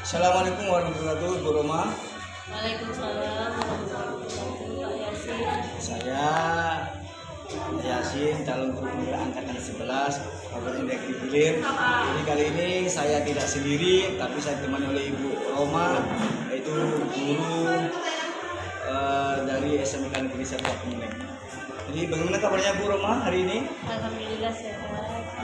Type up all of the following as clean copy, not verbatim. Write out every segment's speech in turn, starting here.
Assalamualaikum warahmatullahi wabarakatuh, Bu Roma. Waalaikumsalam warahmatullahi wabarakatuh, Pak Yasin. Saya Yasin, calon guru pemuda angkatan 11 Kabupaten Negeri Hilir. Jadi kali ini saya tidak sendiri, tapi saya ditemani oleh Ibu Roma, yaitu guru dari SMK Negeri 1 Kemuning. Jadi bagaimana kabarnya Bu Roma hari ini? Alhamdulillah sehat.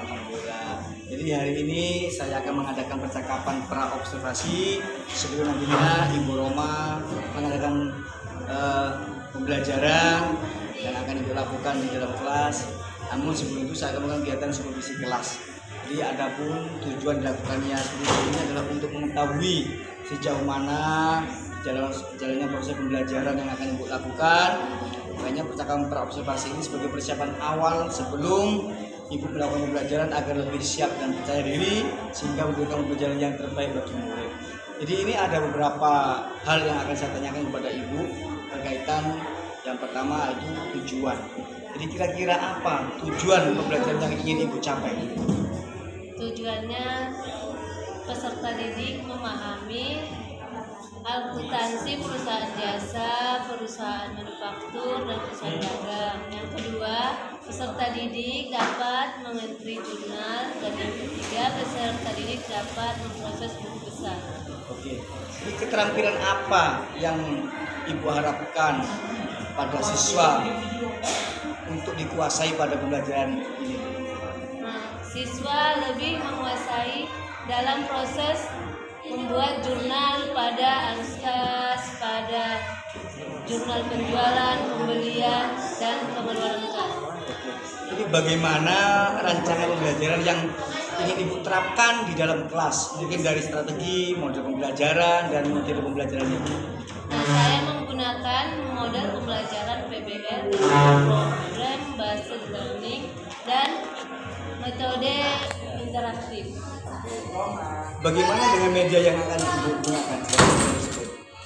Alhamdulillah. Jadi hari ini saya akan mengadakan percakapan pra observasi sebelum nantinya Ibu Roma mengadakan pembelajaran yang akan Ibu lakukan di dalam kelas. Namun sebelum itu saya akan melakukan kegiatan supervisi kelas. Jadi adapun tujuan dilakukannya supervisi ini adalah untuk mengetahui sejauh mana jalannya proses pembelajaran yang akan Ibu lakukan. Makanya percakapan pra observasi ini sebagai persiapan awal sebelum Ibu melakukan pembelajaran agar lebih siap dan percaya diri sehingga memberikan pembelajaran yang terbaik bagi murid. Jadi ini ada beberapa hal yang akan saya tanyakan kepada Ibu berkaitan yang pertama itu tujuan. Jadi kira-kira apa tujuan pembelajaran yang ingin Ibu capai? Tujuannya peserta didik memahami akuntansi perusahaan jasa, perusahaan manufaktur, dan perusahaan dagang. Yang kedua, peserta didik dapat mengentri jurnal, dan yang ketiga, peserta didik dapat memproses buku besar. Oke. Jadi keterampilan apa yang Ibu harapkan pada siswa untuk dikuasai pada pembelajaran ini? Siswa lebih menguasai dalam proses membuat jurnal pada Anskas, pada jurnal penjualan, pembelian, dan pengeluaran kas. Jadi bagaimana rancangan pembelajaran yang ingin Ibu terapkan di dalam kelas? Mungkin dari strategi, model pembelajaran, dan metode pembelajaran Ibu. Nah, saya menggunakan model pembelajaran PBL dengan program based learning dan metode interaktif. Bagaimana dengan media yang akan Ibu gunakan?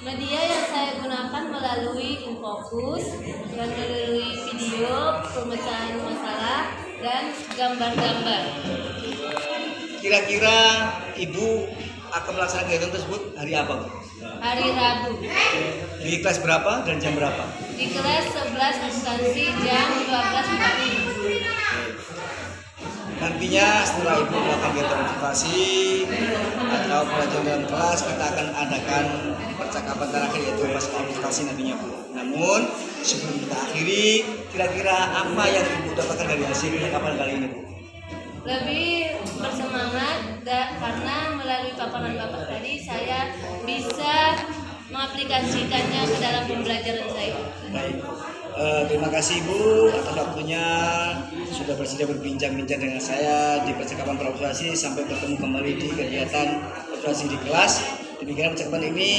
Media yang saya gunakan melalui Infocus dan melalui video, pemecahan masalah, dan gambar-gambar. Kira-kira Ibu akan melaksanakan kegiatan tersebut hari apa, Bu? Hari Rabu Di kelas berapa dan jam berapa? di kelas 11 substansi jam 12.45. Nantinya setelah Ibu melakukan kegiatan motivasi atau pelajaran dalam kelas, kita akan adakan percakapan terakhir yaitu pas konsultasi nantinya, Bu. Namun sebelum kita akhiri, kira-kira apa yang Ibu dapatkan dari hasil percakapan kali ini, Bu? Lebih bersemangat karena melalui paparan Bapak tadi saya bisa mengaplikasikannya ke dalam pembelajaran saya. Baik. Terima kasih Ibu atas waktunya sudah bersedia berbincang-bincang dengan saya di percakapan observasi. Sampai bertemu kembali di kegiatan observasi di kelas. Demikian percakapan ini,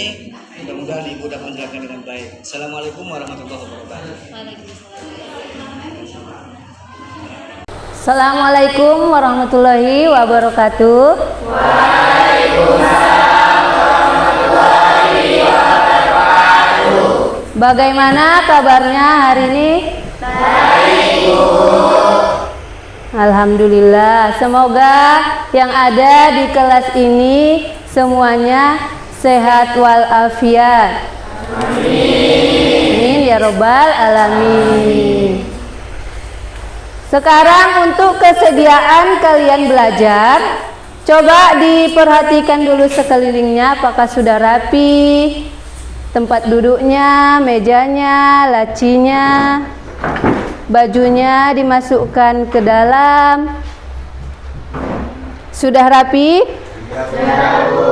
mudah-mudahan Ibu dapat menjalankan dengan baik. Assalamualaikum warahmatullahi wabarakatuh. Assalamualaikum warahmatullahi wabarakatuh. Bagaimana kabarnya hari ini? Baik, Bu. Alhamdulillah. Semoga yang ada di kelas ini semuanya sehat walafiat. Amin ya robbal alamin. Sekarang untuk kesediaan kalian belajar, coba diperhatikan dulu sekelilingnya apakah sudah rapi. Tempat duduknya, mejanya, lacinya, bajunya dimasukkan ke dalam. Sudah rapi? Sudah, Bu.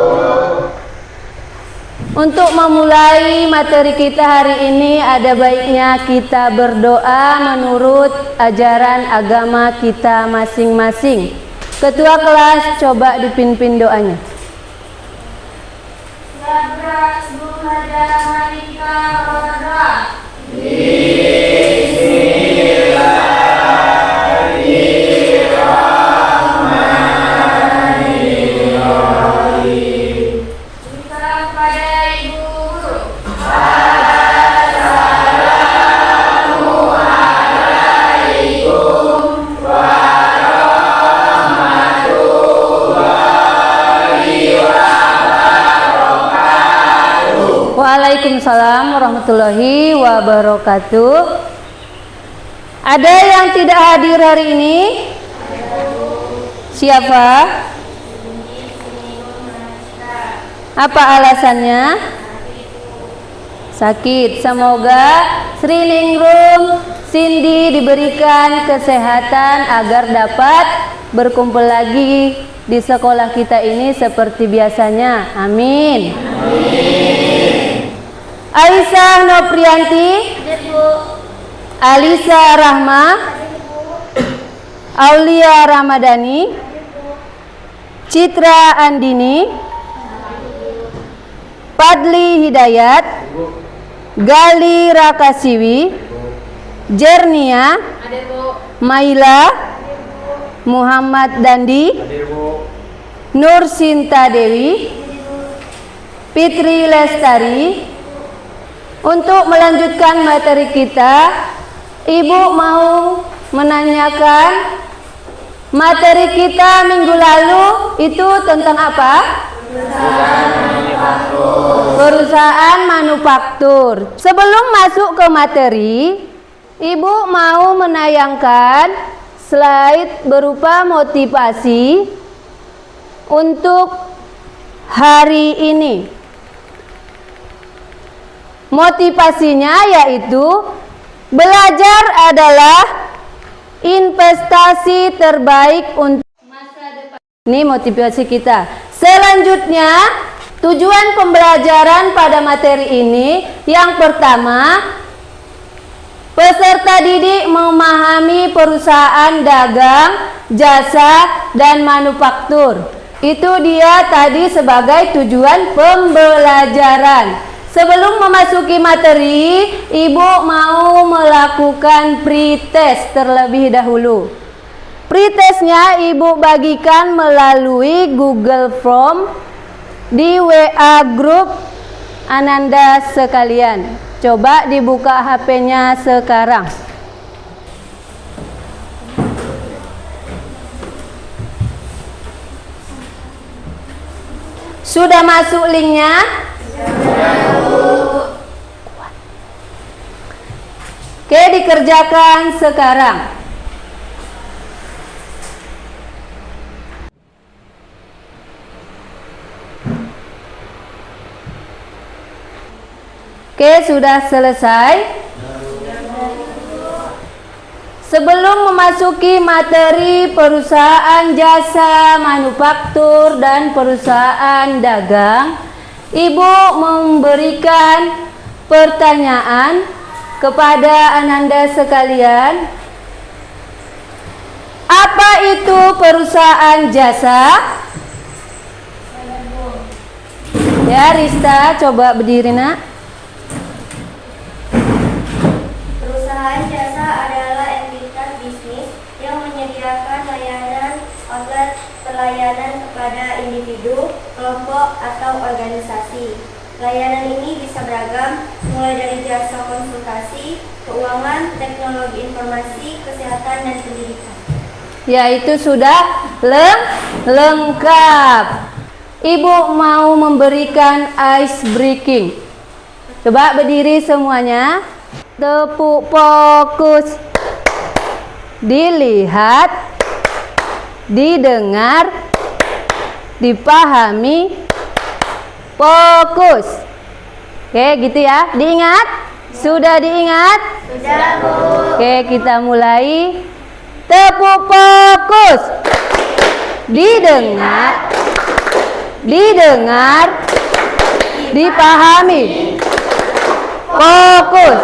Untuk memulai materi kita hari ini, ada baiknya kita berdoa menurut ajaran agama kita masing-masing. Ketua kelas coba dipimpin doanya. Waalaikumsalam warahmatullahi wabarakatuh. Ada yang tidak hadir hari ini? Siapa? Apa alasannya? Sakit. Semoga Sri Ningrum Cindy diberikan kesehatan agar dapat berkumpul lagi di sekolah kita ini seperti biasanya. Amin. Aisyah Noprianti, Alisa Rahma, Aulia Ramadhani, Citra Andini, Padli Hidayat, Gali Rakasiwi, Jernia, Maila, Muhammad Dandi, Nur Sinta Dewi, Fitri Lestari. Untuk melanjutkan materi kita, Ibu mau menanyakan materi kita minggu lalu itu tentang apa? Perusahaan manufaktur. Sebelum masuk ke materi, Ibu mau menayangkan slide berupa motivasi untuk hari ini. Motivasinya yaitu belajar adalah investasi terbaik untuk masa depan. Ini motivasi kita. Selanjutnya, tujuan pembelajaran pada materi ini yang pertama, peserta didik memahami perusahaan dagang, jasa, dan manufaktur. Itu dia tadi sebagai tujuan pembelajaran. Sebelum memasuki materi, Ibu mau melakukan pretest terlebih dahulu. Pretestnya Ibu bagikan melalui Google Form di WA grup Ananda sekalian. Coba dibuka HP-nya sekarang. Sudah masuk linknya? Oke, dikerjakan sekarang. Oke, sudah selesai. Sebelum memasuki materi perusahaan jasa, manufaktur, dan perusahaan dagang, Ibu memberikan pertanyaan kepada Ananda sekalian. Apa itu perusahaan jasa? Ya, Rista, coba berdiri, Nak. Perusahaan jasa adalah entitas bisnis yang menyediakan layanan outlet pelayanan kepada individu, kelompok, atau organisasi. Layanan ini bisa beragam, mulai dari jasa konsultasi, keuangan, teknologi informasi, kesehatan, dan pendidikan. Ya, itu sudah lengkap. Ibu mau memberikan ice breaking. Coba berdiri semuanya. Tepuk fokus. Dilihat, didengar, dipahami, fokus. Oke, gitu ya. Diingat? Sudah diingat? Sudah, Bu. Oke, kita mulai. Tepuk fokus. Didengar, dipahami, fokus.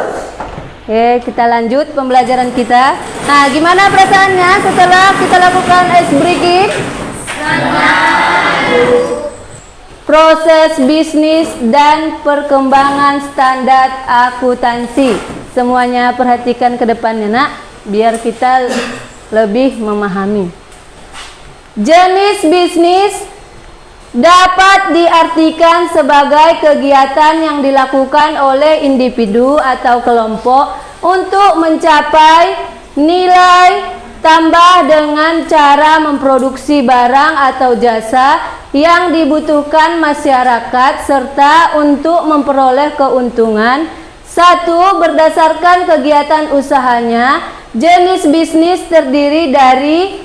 Oke, kita lanjut pembelajaran kita. Nah, gimana perasaannya setelah kita lakukan ice breaking? Proses bisnis dan perkembangan standar akuntansi. Semuanya perhatikan ke depannya, Nak, biar kita lebih memahami. Jenis bisnis dapat diartikan sebagai kegiatan yang dilakukan oleh individu atau kelompok untuk mencapai nilai tambah dengan cara memproduksi barang atau jasa yang dibutuhkan masyarakat serta untuk memperoleh keuntungan. 1. Berdasarkan kegiatan usahanya, jenis bisnis terdiri dari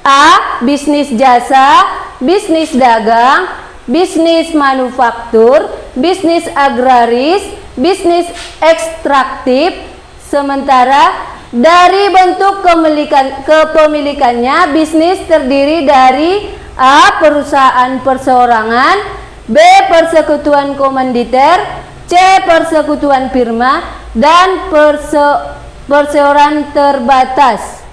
A. Bisnis jasa, bisnis dagang, bisnis manufaktur, bisnis agraris, bisnis ekstraktif. Sementara dari bentuk kepemilikannya, bisnis terdiri dari A. Perusahaan perseorangan, B. Persekutuan komanditer, C. Persekutuan firma, dan perseorangan terbatas.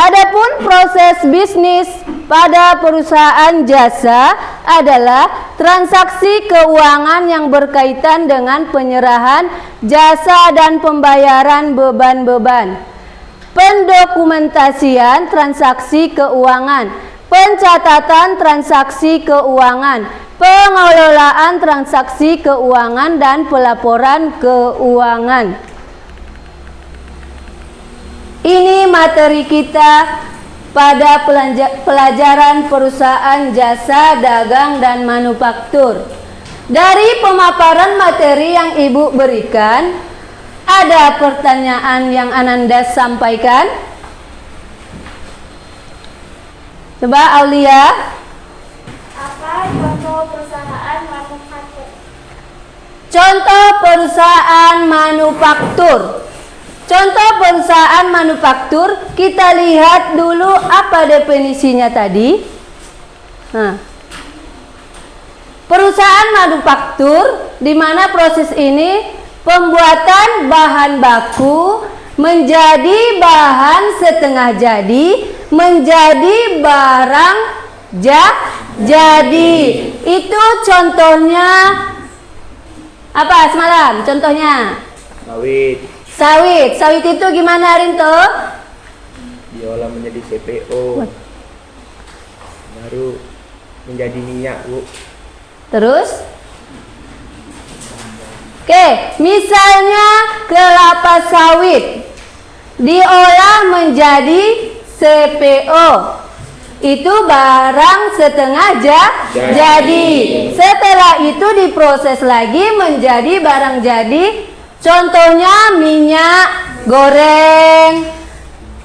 Adapun proses bisnis pada perusahaan jasa adalah transaksi keuangan yang berkaitan dengan penyerahan jasa dan pembayaran beban-beban, pendokumentasian transaksi keuangan, pencatatan transaksi keuangan, pengelolaan transaksi keuangan, dan pelaporan keuangan. Ini materi kita pada pelajaran perusahaan jasa, dagang, dan manufaktur. Dari pemaparan materi yang Ibu berikan, ada pertanyaan yang Ananda sampaikan? Coba Aulia. Apa contoh perusahaan manufaktur? Contoh perusahaan manufaktur. Contoh perusahaan manufaktur, kita lihat dulu apa definisinya tadi. Nah, perusahaan manufaktur di mana proses ini pembuatan bahan baku menjadi bahan setengah jadi, menjadi barang jadi. Itu contohnya apa semalam? Contohnya Sawit itu gimana Rinto? Diolah menjadi CPO, baru menjadi minyak, Bu. Terus? Oke, misalnya kelapa sawit diolah menjadi CPO. Itu barang setengah jadi. Setelah itu diproses lagi menjadi barang jadi. Contohnya minyak goreng,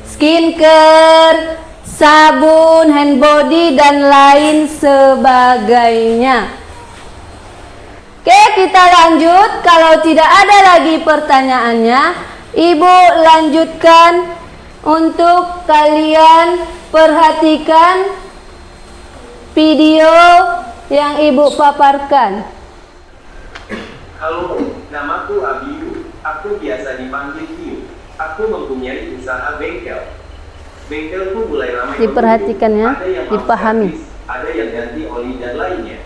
skincare, sabun, hand body, dan lain sebagainya. Oke, kita lanjut. Kalau tidak ada lagi pertanyaannya, Ibu lanjutkan untuk kalian perhatikan video yang Ibu paparkan. Halo, namaku Abiyu. Aku biasa dipanggil Kiyu. Aku mempunyai usaha bengkel. Bengkelku mulai ramai. Diperhatikan ya, ada yang dipahami. servis, ada yang ganti oli dan lainnya.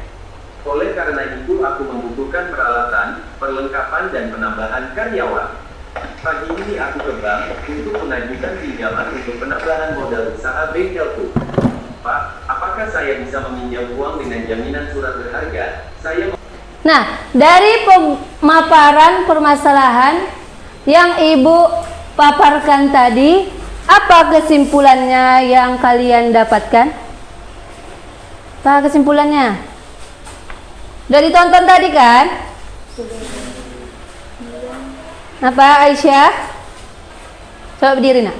Oleh karena itu, aku membutuhkan peralatan, perlengkapan, dan penambahan karyawan. Pagi ini aku ke bank untuk mengajukan pinjaman untuk penambahan modal usaha bengkelku. Pak, apakah saya bisa meminjam uang dengan jaminan surat berharga? Nah, dari pemaparan permasalahan yang Ibu paparkan tadi, apa kesimpulannya yang kalian dapatkan? Apa kesimpulannya? Udah ditonton tadi kan? Apa Aisyah? Coba berdiri nak.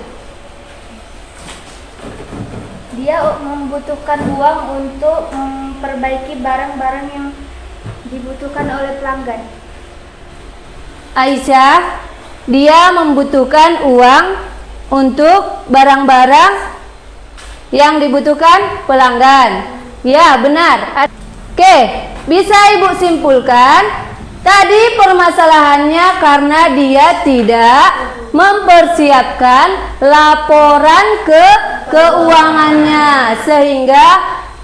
Dia membutuhkan uang untuk memperbaiki barang-barang yang dibutuhkan oleh pelanggan. Aisyah, dia membutuhkan uang untuk barang-barang yang dibutuhkan pelanggan. Ya, benar. Oke, bisa Ibu simpulkan tadi permasalahannya karena dia tidak mempersiapkan laporan keuangannya, sehingga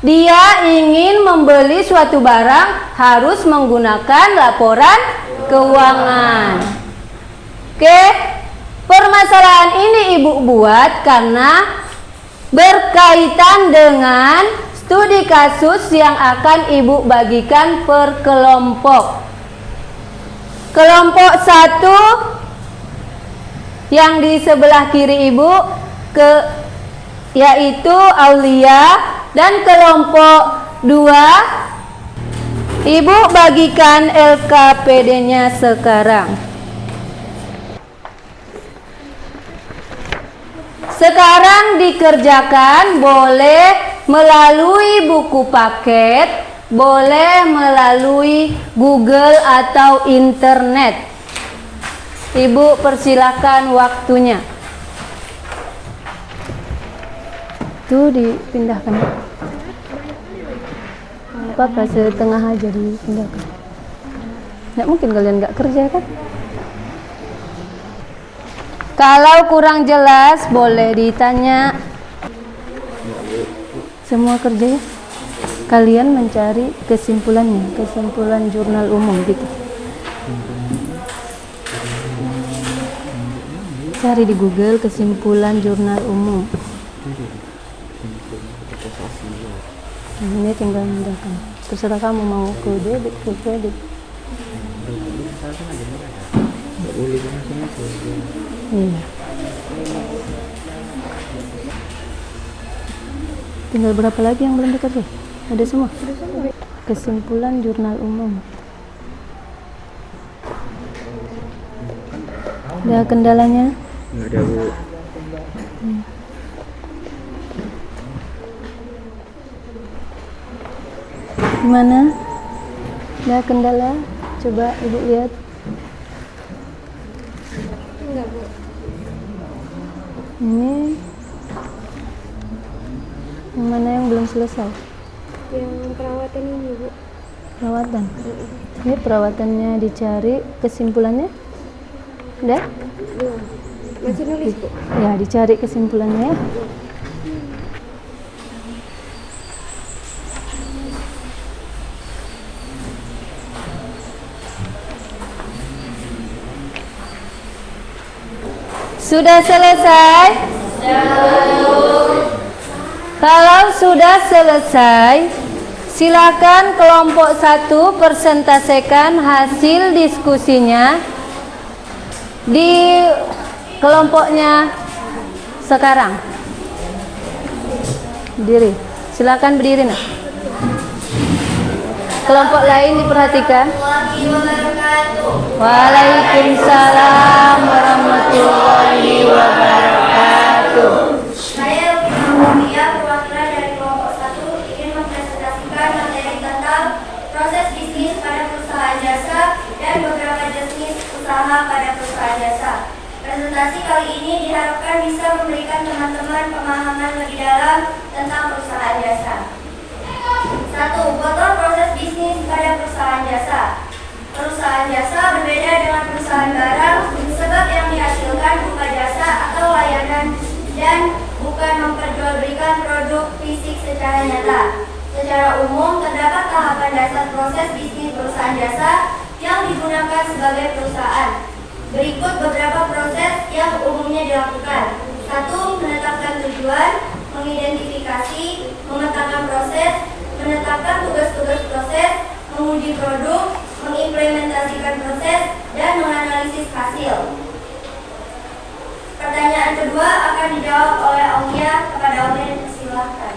dia ingin membeli suatu barang harus menggunakan laporan keuangan. Oke, permasalahan ini Ibu buat karena berkaitan dengan studi kasus yang akan Ibu bagikan per kelompok. Kelompok 1 yang di sebelah kiri Ibu yaitu Aulia, dan kelompok 2 Ibu bagikan LKPD-nya sekarang. Sekarang dikerjakan boleh melalui buku paket, boleh melalui Google atau internet. Ibu persilakan waktunya. Tuh dipindahkan. Apa setengah aja dipindahkan. Nggak mungkin kalian nggak kerja kan? Kalau kurang jelas boleh ditanya. Semua kerja ya? Kalian mencari kesimpulannya, kesimpulan jurnal umum gitu. Cari di Google kesimpulan jurnal umum. Ini tinggal mendapatkan. Terserah kamu mau ke debit, ke kredit. Iya. Tinggal berapa lagi yang belum dikerja? Ada semua? Kesimpulan jurnal umum. Ada kendalanya? Nggak ada, Bu. Gimana? Ada kendala? Coba Ibu lihat. Enggak, Bu. Ini yang mana yang belum selesai? Yang perawatan ini, Bu. Perawatan. Ini perawatannya dicari, kesimpulannya? Udah? Belum. Masih nulis, Bu. Ya, dicari kesimpulannya ya. Sudah selesai? Kalau sudah selesai, silakan kelompok 1 presentasikan hasil diskusinya di kelompoknya sekarang. Berdiri. Silakan berdiri, nak. Kelompok lain diperhatikan. Waalaikumsalam warahmatullahi wabarakatuh. Saya Muhammad, perwakilan dari kelompok 1, ingin mempresentasikan materi tentang proses bisnis pada perusahaan jasa dan beberapa jenis usaha pada perusahaan jasa. Presentasi kali ini diharapkan bisa memberikan teman-teman pemahaman lebih dalam tentang perusahaan jasa. 1. Foto proses bisnis pada perusahaan jasa. Perusahaan jasa berbeda dengan perusahaan barang sebab yang dihasilkan berupa jasa atau layanan dan bukan memperjualbelikan produk fisik secara nyata. Secara umum terdapat tahapan dasar proses bisnis perusahaan jasa yang digunakan sebagai perusahaan. Berikut beberapa proses yang umumnya dilakukan. 1. Menetapkan tujuan, mengidentifikasi, memetakan proses, menetapkan tugas-tugas proses, menguji produk, mengimplementasikan proses, dan menganalisis hasil. Pertanyaan kedua akan dijawab oleh Aulia. Kepada Aulia, silakan.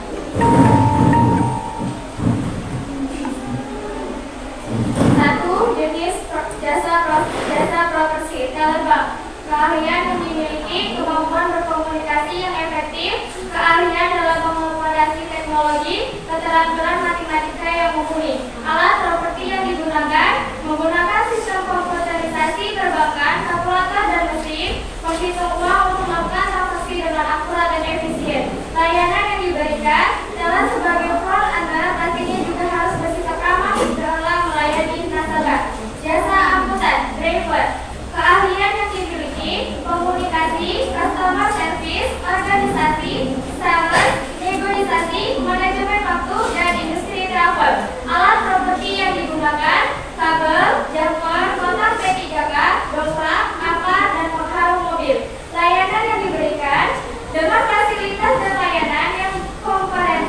1. Jenis jasa properti telebank. Keahlian yang dimiliki, kemampuan berkomunikasi yang efektif, keahlian dalam mengakomodasi teknologi, keterampilan matematika yang mumpuni. Alat properti yang digunakan, menggunakan sistem komputerisasi perbankan, kalkulator dan mesin, menghitung uang untuk melakukan transaksi dengan akurat dan efisien. Layanan yang diberikan, teller sebagai front antara pastinya juga harus bersifat ramah dalam melayani nasabah. Jasa angkutan, driver. Keahlian yang dimiliki, komunikasi, customer service, organisasi, sales, negosiasi, manajemen waktu, dan industri travel. Alat properti yang digunakan, kabel, jangkauan, kotak P3K, dongkrak, kapal, dan pengharum mobil. Layanan yang diberikan, dengan fasilitas dan layanan yang komprehensif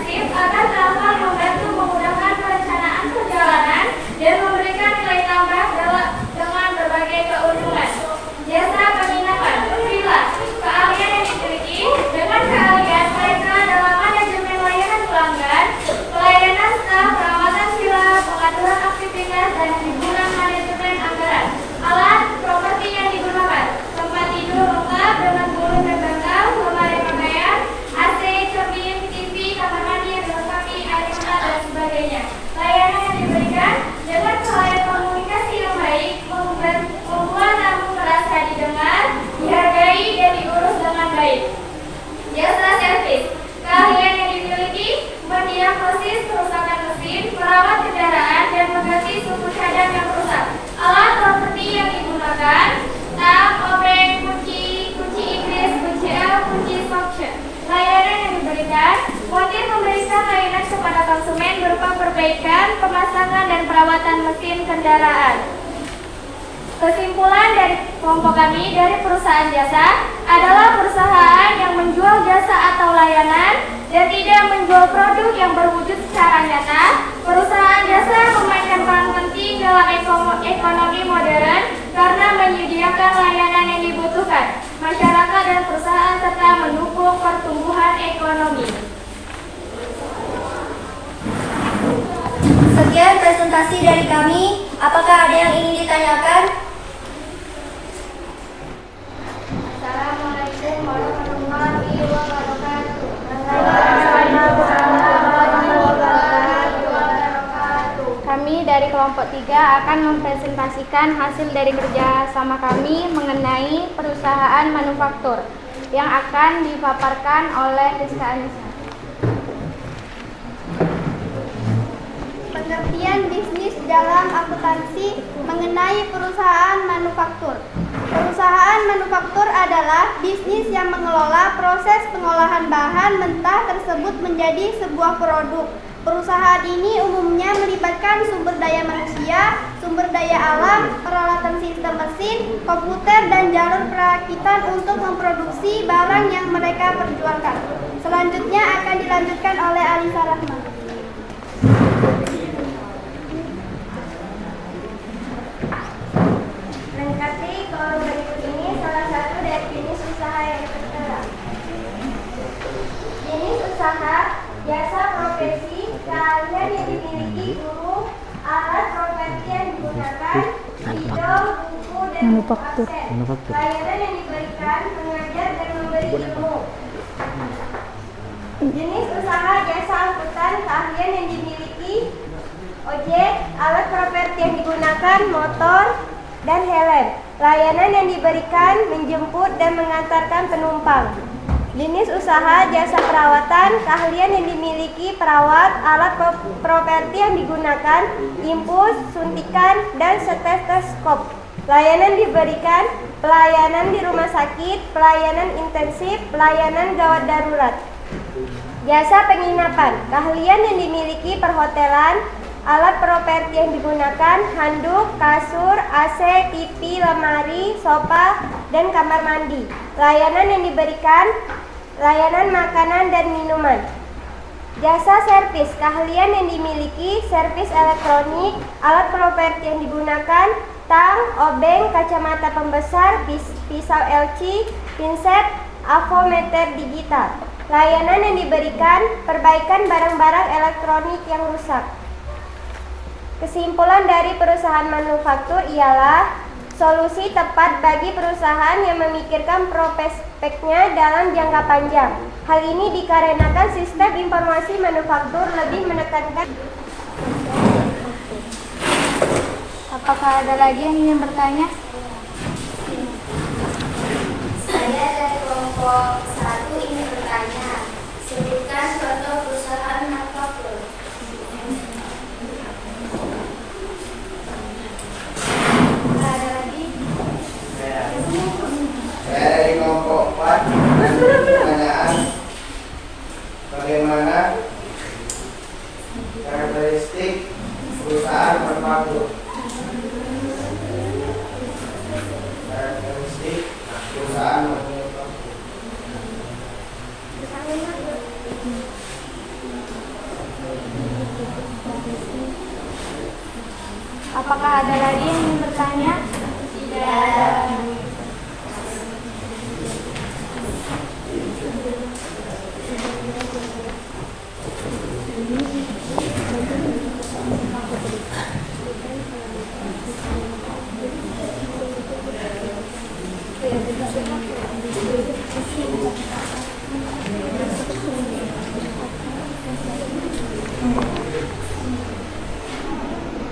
memberikan layanan kepada konsumen berupa perbaikan, pemasangan, dan perawatan mesin kendaraan. Kesimpulan dari kelompok kami dari perusahaan jasa adalah perusahaan yang menjual jasa atau layanan dan tidak menjual produk yang berwujud secara nyata. Perusahaan jasa memainkan peran penting dalam ekonomi modern karena menyediakan layanan yang dibutuhkan masyarakat dan perusahaan serta mendukung pertumbuhan ekonomi. Sekian presentasi dari kami. Apakah ada yang ingin ditanyakan? Assalamualaikum warahmatullahi wabarakatuh. Kami dari kelompok 3 akan mempresentasikan hasil dari kerja sama kami mengenai perusahaan manufaktur yang akan dipaparkan oleh Rizka Anissa. Pengertian bisnis dalam akuntansi mengenai perusahaan manufaktur. Perusahaan manufaktur adalah bisnis yang mengelola proses pengolahan bahan mentah tersebut menjadi sebuah produk. Perusahaan ini umumnya melibatkan sumber daya manusia, sumber daya alam, peralatan sistem mesin, komputer, dan jalur perakitan untuk memproduksi barang yang mereka perjualkan. Selanjutnya akan dilanjutkan oleh Alisa Rahman. Mengikuti kolom berikut ini salah satu dari jenis usaha yang tertera. Jenis usaha, jasa profesi, keahlian yang dimiliki guru, alat properti yang digunakan, bidang, buku, dan absen. Layanan yang diberikan, mengajar dan memberi ilmu. Jenis usaha, jasa angkutan, keahlian yang dimiliki, ojek, alat properti yang digunakan, motor, dan helm. Layanan yang diberikan, menjemput dan mengantarkan penumpang. Jenis usaha, jasa perawatan, keahlian yang dimiliki perawat, alat properti yang digunakan, infus, suntikan, dan stetoskop. Layanan diberikan, pelayanan di rumah sakit, pelayanan intensif, pelayanan gawat darurat. Jasa penginapan, keahlian yang dimiliki perhotelan, alat properti yang digunakan, handuk, kasur, AC, TV, lemari, sofa, dan kamar mandi. Layanan yang diberikan, layanan makanan dan minuman. Jasa servis, keahlian yang dimiliki, servis elektronik, alat properti yang digunakan, tang, obeng, kacamata pembesar, pisau LC, pinset, avometer digital. Layanan yang diberikan, perbaikan barang-barang elektronik yang rusak. Kesimpulan dari perusahaan manufaktur ialah solusi tepat bagi perusahaan yang memikirkan prospeknya dalam jangka panjang. Hal ini dikarenakan sistem informasi manufaktur lebih menekankan. Apakah ada lagi yang ingin bertanya? Saya dari kelompok 1 ingin bertanya. Sebutkan contoh perusahaan manufaktur. Ada lagi? Saya dari kelompok 4 pertanyaan bagaimana karakteristik perusahaan manufaktur. Karakteristik perusahaan manufaktur. Apakah ada lagi yang ingin bertanya? Tidak ada.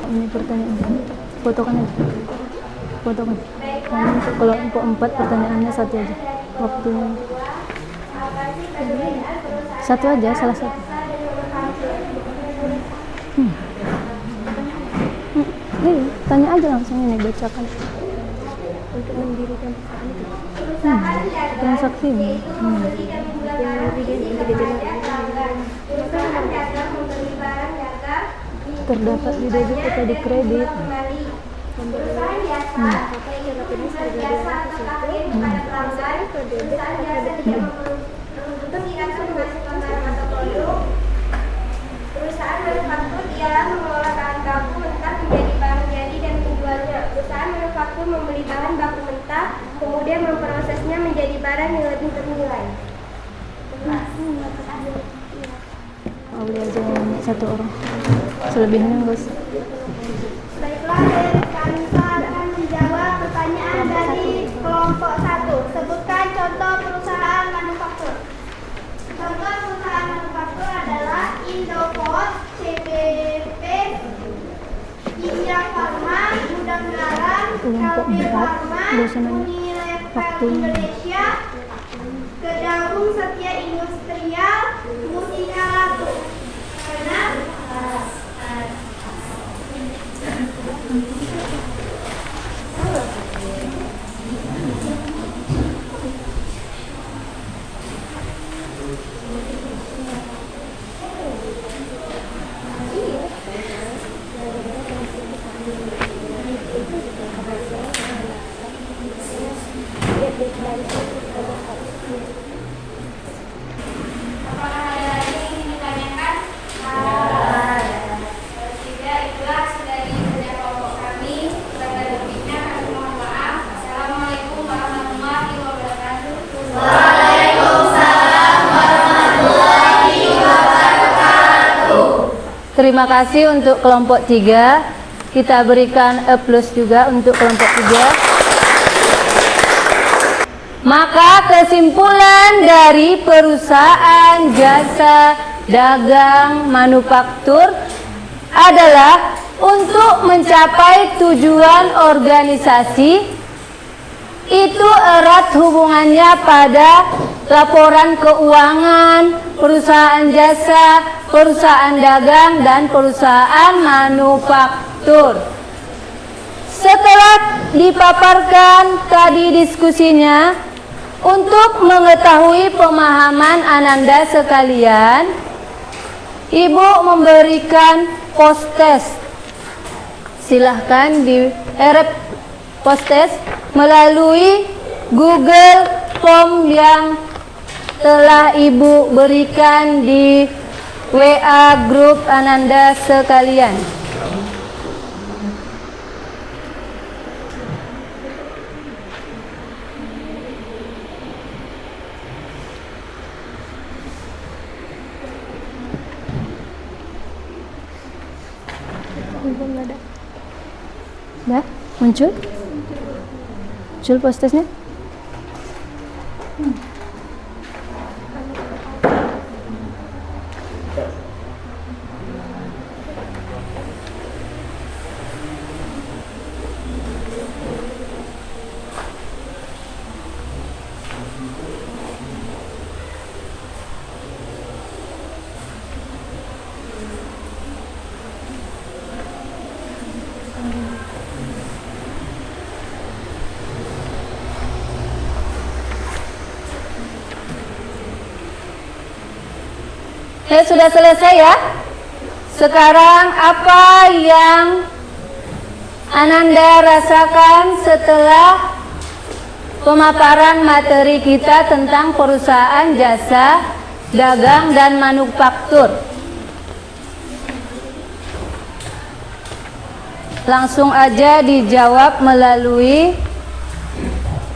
Ini pertanyaan, fotokan aja, fotokan. Kalau kelompok 4 pertanyaannya satu aja, waktunya satu aja, salah satu. Iya, tanya aja langsung ini, bacakan. Untuk mendirikan transaksi. terdapat di debit atau di kredit. Perusahaan jasa memberikan jasa KKN kepada pelanggan. Perusahaan jasa tidak memperkirakan menghasilkan barang atau produk. Perusahaan manufaktur ialah mengelola bahan baku mentah menjadi barang jadi dan menjualnya. Perusahaan manufaktur membeli bahan baku mentah, kemudian memprosesnya menjadi barang yang lebih ternilai. Boleh aja satu orang. Selebihnya enggak usah. Baiklah, kami akan menjawab pertanyaan dari kelompok 1. Sebutkan contoh perusahaan manufaktur. Contoh perusahaan manufaktur adalah Indopos, CBP, Kimia Farma, Gudang Garam, Kelompok LB 4, Farma, biasanya Unilever waktunya. Indonesia, Kedaung Setia Industrial, Mustika Latu. Karena Apakah ada lagi yang ingin ditanyakan? Tidak, itulah dari kerja kelompok kami. Kurang lebihnya kami mohon maaf. Assalamualaikum warahmatullahi wabarakatuh. Terima kasih untuk kelompok 3. Kita berikan A+ juga untuk kelompok 3. Maka kesimpulan dari perusahaan jasa dagang manufaktur adalah untuk mencapai tujuan organisasi itu erat hubungannya pada laporan keuangan, perusahaan jasa, perusahaan dagang, dan perusahaan manufaktur. Setelah dipaparkan tadi diskusinya, untuk mengetahui pemahaman Ananda sekalian, Ibu memberikan post-test. Silahkan direp post-test melalui Google Form yang telah Ibu berikan di WA grup Ananda sekalian. Dah muncul? Muncul post-testnya? Sudah selesai ya? Sekarang apa yang Ananda rasakan setelah pemaparan materi kita tentang perusahaan jasa, dagang, dan manufaktur? Langsung aja dijawab melalui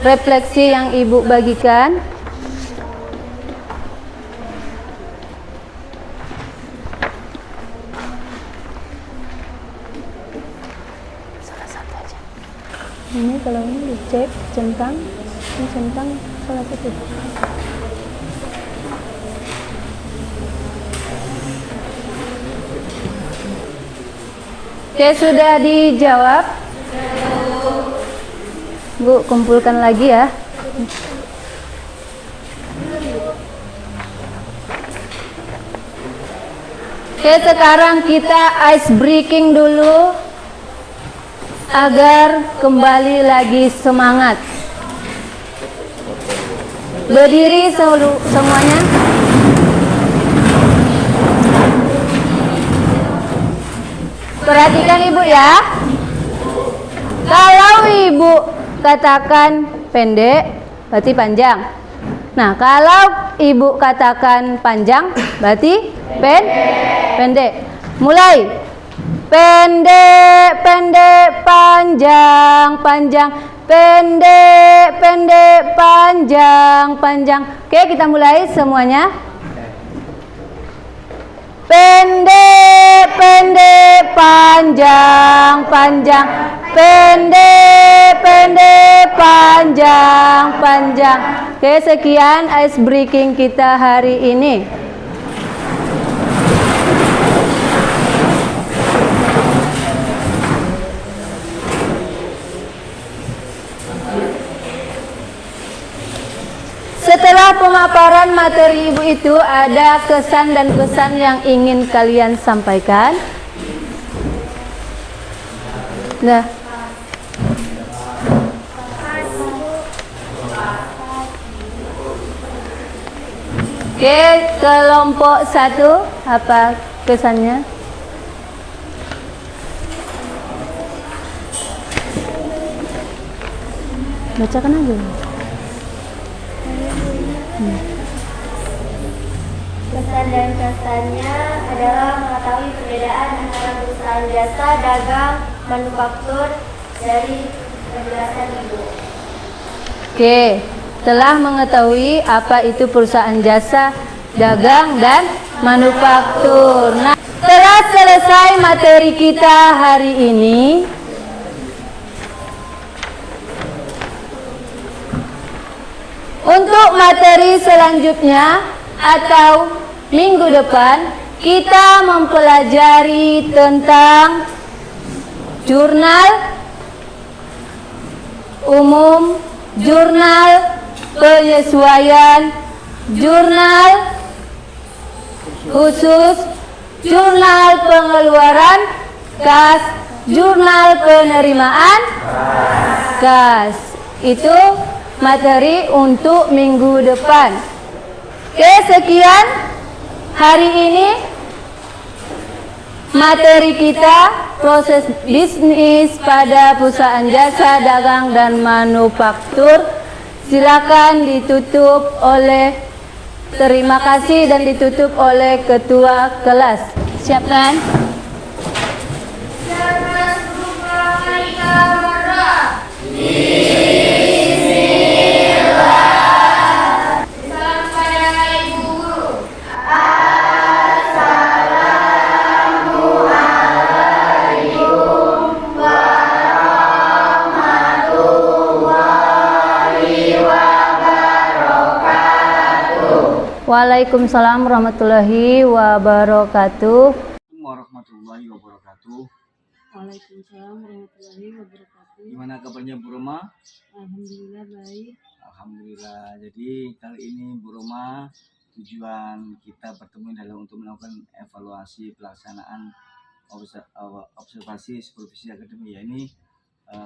refleksi yang Ibu bagikan. Ini kalau ini dicek centang, ini centang salah satu. Oke, sudah dijawab. Bu, kumpulkan lagi ya. Oke, sekarang kita ice breaking dulu agar kembali lagi semangat. Berdiri semuanya. Perhatikan Ibu ya. Kalau Ibu katakan pendek, berarti panjang. Nah, kalau Ibu katakan panjang, berarti pendek. Mulai. Pendek, pendek, panjang, panjang. Pendek, pendek, panjang, panjang. Oke, kita mulai semuanya. Pendek, pendek, panjang, panjang. Pendek, pendek, panjang, panjang. Oke, sekian ice breaking kita hari ini. Setelah pemaparan materi Ibu itu, ada kesan dan pesan yang ingin kalian sampaikan. Nah, oke, kelompok 1, apa kesannya? Bacakan aja. Kesan dan kesannya adalah mengetahui perbedaan antara perusahaan jasa, dagang, manufaktur dari penjelasan Ibu. Oke, telah mengetahui apa itu perusahaan jasa, dagang, dan manufaktur. Nah, telah selesai materi kita hari ini. Untuk materi selanjutnya atau minggu depan, kita mempelajari tentang jurnal umum, jurnal penyesuaian, jurnal khusus, jurnal pengeluaran kas, jurnal penerimaan kas. Itu materi untuk minggu depan. Oke, sekian hari ini materi kita proses bisnis pada perusahaan jasa, dagang, dan manufaktur. Silakan ditutup oleh terima kasih dan ditutup oleh ketua kelas. Siapkan. Waalaikumsalam warahmatullahi wabarakatuh. Warahmatullahi wabarakatuh. Waalaikumsalam warahmatullahi wabarakatuh. Gimana kabarnya Bu Roma? Alhamdulillah baik. Alhamdulillah. Jadi kali ini Bu Roma, tujuan kita bertemu adalah untuk melakukan evaluasi pelaksanaan observasi supervisi akademi. Ya, ini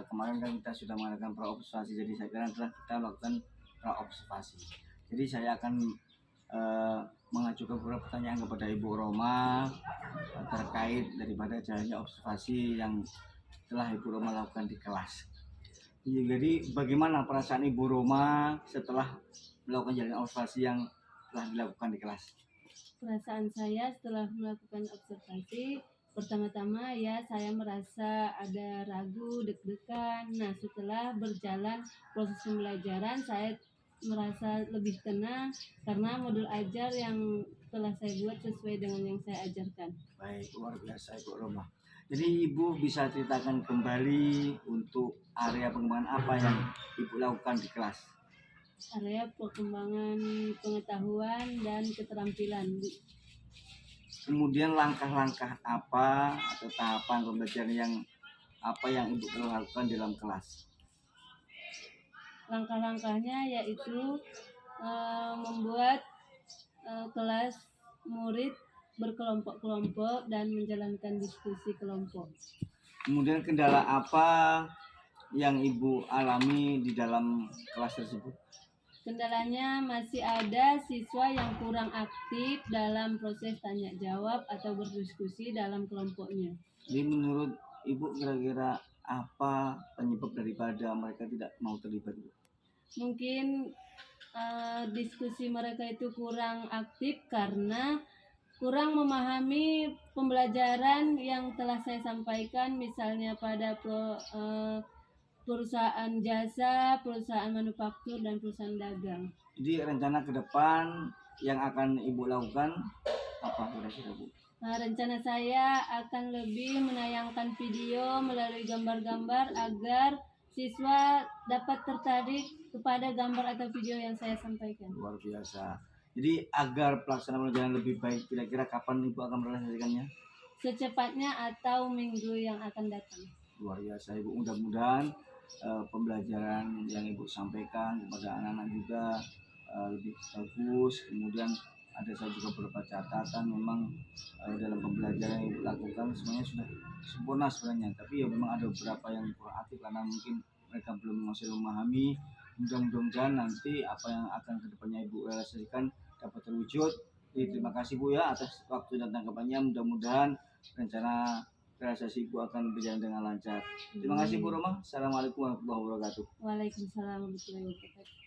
kemarin kan kita sudah mengadakan pra observasi, jadi saya kira telah kita lakukan pra observasi. Jadi saya akan mengajukan beberapa pertanyaan kepada Ibu Roma terkait daripada jalannya observasi yang telah Ibu Roma lakukan di kelas. Jadi bagaimana perasaan Ibu Roma setelah melakukan jalannya observasi yang telah dilakukan di kelas? Perasaan saya setelah melakukan observasi, pertama-tama ya saya merasa ada ragu, deg-degan. Nah, setelah berjalan proses pembelajaran, saya merasa lebih tenang karena modul ajar yang telah saya buat sesuai dengan yang saya ajarkan. Baik, luar biasa Ibu Roma. Jadi Ibu bisa ceritakan kembali untuk area pengembangan apa yang Ibu lakukan di kelas? Area perkembangan pengetahuan dan keterampilan. Kemudian langkah-langkah apa atau tahapan pembelajaran yang apa yang Ibu telah lakukan dalam kelas? Langkah-langkahnya yaitu membuat kelas murid berkelompok-kelompok dan menjalankan diskusi kelompok. Kemudian kendala apa yang Ibu alami di dalam kelas tersebut? Kendalanya masih ada siswa yang kurang aktif dalam proses tanya jawab atau berdiskusi dalam kelompoknya. Jadi menurut Ibu kira-kira apa penyebab daripada mereka tidak mau terlibat, Bu? Mungkin diskusi mereka itu kurang aktif karena kurang memahami pembelajaran yang telah saya sampaikan, misalnya pada perusahaan jasa, perusahaan manufaktur, dan perusahaan dagang. Jadi rencana ke depan yang akan Ibu lakukan apa kira-kira, Bu? Rencana saya akan lebih menayangkan video melalui gambar-gambar agar siswa dapat tertarik kepada gambar atau video yang saya sampaikan. Luar biasa. Jadi agar pelaksanaan pelajaran lebih baik, kira-kira kapan Ibu akan merealisasikannya? Secepatnya atau minggu yang akan datang. Luar biasa, Ibu. Mudah-mudahan pembelajaran yang Ibu sampaikan kepada anak-anak juga lebih bagus. Kemudian ada saya juga beberapa catatan, memang dalam pembelajaran yang Ibu lakukan semuanya sudah sempurna sebenarnya, tapi ya memang ada beberapa yang kurang aktif karena mungkin mereka belum masih memahami. Mudah-mudahan nanti apa yang akan kedepannya Ibu realisasikan dapat terwujud. Jadi terima kasih Bu ya atas waktu dan tanggapannya. Mudah-mudahan rencana realisasi Ibu akan berjalan dengan lancar. Terima kasih Bu Roma. Assalamualaikum warahmatullahi wabarakatuh. Waalaikumsalam warahmatullahi wabarakatuh.